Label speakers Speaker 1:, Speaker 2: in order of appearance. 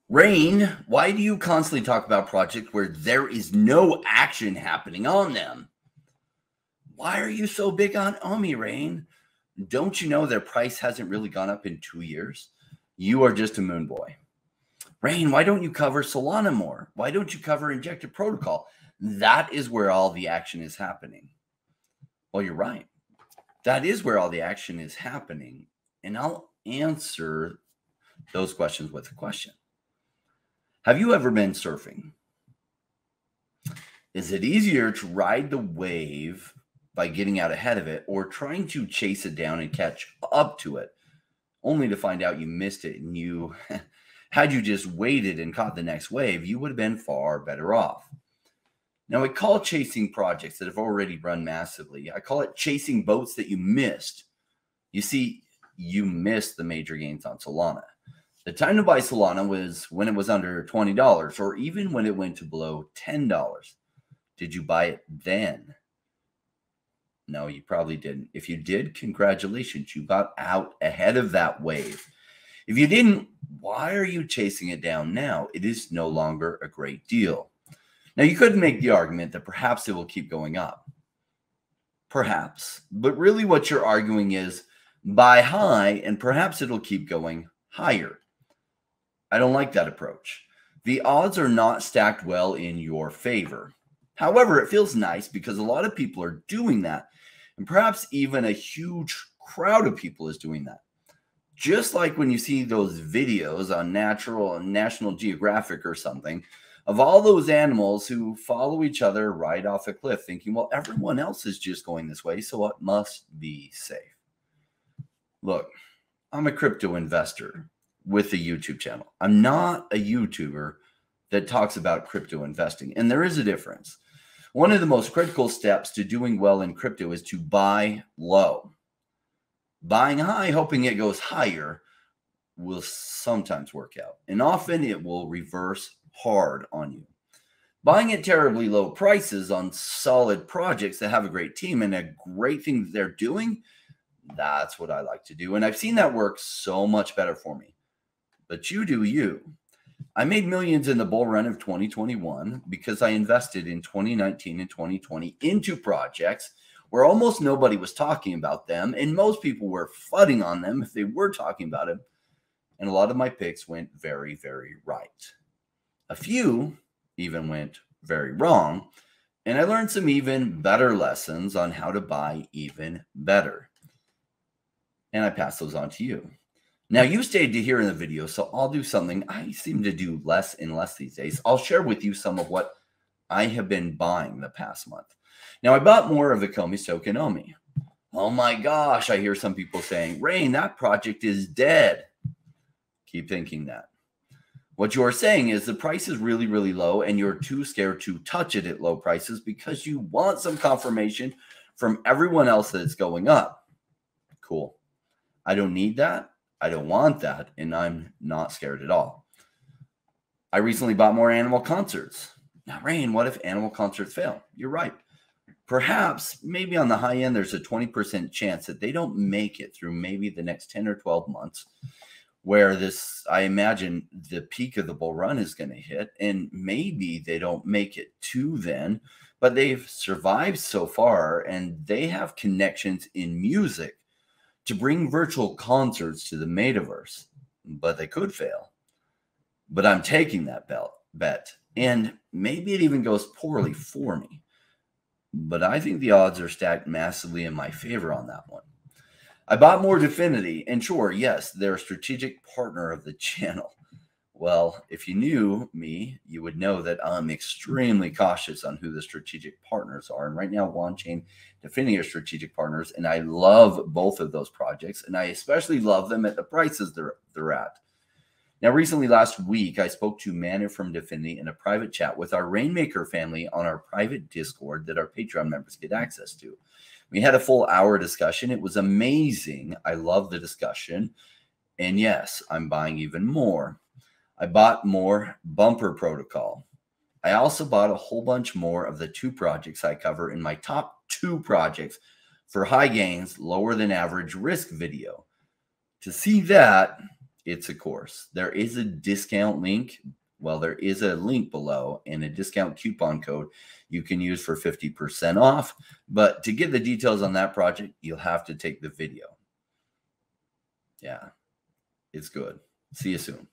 Speaker 1: Rain, why do you constantly talk about projects where there is no action happening on them? Why are you so big on me, Rain? Don't you know their price hasn't really gone up in 2 years? You are just a moon boy. Rain, why don't you cover Solana more? Why don't you cover Injected Protocol? That is where all the action is happening. Well, you're right. That is where all the action is happening. And I'll answer those questions with a question. Have you ever been surfing? Is it easier to ride the wave by getting out ahead of it or trying to chase it down and catch up to it, only to find out you missed it and you, had you just waited and caught the next wave, you would have been far better off. Now, I call chasing projects that have already run massively. I call it chasing boats that you missed. You see, you missed the major gains on Solana. The time to buy Solana was when it was under $20 or even when it went to below $10. Did you buy it then? No, you probably didn't. If you did, congratulations. You got out ahead of that wave. If you didn't, why are you chasing it down now? It is no longer a great deal. Now, you could make the argument that perhaps it will keep going up. Perhaps. But really what you're arguing is buy high and perhaps it'll keep going higher. I don't like that approach. The odds are not stacked well in your favor. However, it feels nice because a lot of people are doing that. And perhaps even a huge crowd of people is doing that. Just like when you see those videos on National Geographic or something of all those animals who follow each other right off a cliff thinking, well, everyone else is just going this way, so it must be safe. Look, I'm a crypto investor with a YouTube channel. I'm not a YouTuber that talks about crypto investing, and there is a difference. One of the most critical steps to doing well in crypto is to buy low. Buying high, hoping it goes higher, will sometimes work out, and often it will reverse hard on you. Buying at terribly low prices on solid projects that have a great team and a great thing that they're doing, that's what I like to do, and I've seen that work so much better for me. But you do you. I made millions in the bull run of 2021 because I invested in 2019 and 2020 into projects where almost nobody was talking about them, and most people were fudding on them if they were talking about them. And a lot of my picks went very, very right. A few even went very wrong, and I learned some even better lessons on how to buy even better. And I pass those on to you. Now, you stayed to hear in the video, so I'll do something I seem to do less and less these days. I'll share with you some of what I have been buying the past month. Now, I bought more of the Coinbase token OMI. Oh my gosh, I hear some people saying, Rain, that project is dead. Keep thinking that. What you're saying is the price is really, really low and you're too scared to touch it at low prices because you want some confirmation from everyone else that it's going up. Cool. I don't need that. I don't want that, and I'm not scared at all. I recently bought more animal concerts. Now, Rain, what if animal concerts fail? You're right. Perhaps, maybe on the high end, there's a 20% chance that they don't make it through maybe the next 10 or 12 months, where this, I imagine, the peak of the bull run is going to hit, and maybe they don't make it to then, but they've survived so far, and they have connections in music to bring virtual concerts to the metaverse, but they could fail. But I'm taking that bet, and maybe it even goes poorly for me. But I think the odds are stacked massively in my favor on that one. I bought more Definity, and sure, yes, they're a strategic partner of the channel. Well, if you knew me, you would know that I'm extremely cautious on who the strategic partners are. And right now, OneChain, Definity are strategic partners, and I love both of those projects, and I especially love them at the prices they're at. Now, recently, last week, I spoke to Manu from Definity in a private chat with our Rainmaker family on our private Discord that our Patreon members get access to. We had a full hour discussion. It was amazing. I love the discussion. And yes, I'm buying even more. I bought more Bumper Protocol. I also bought a whole bunch more of the 2 projects I cover in my top 2 projects for high gains, lower than average risk video. To see that, it's a course. There is a discount link. Well, there is a link below and a discount coupon code you can use for 50% off. But to get the details on that project, you'll have to take the video. Yeah, it's good. See you soon.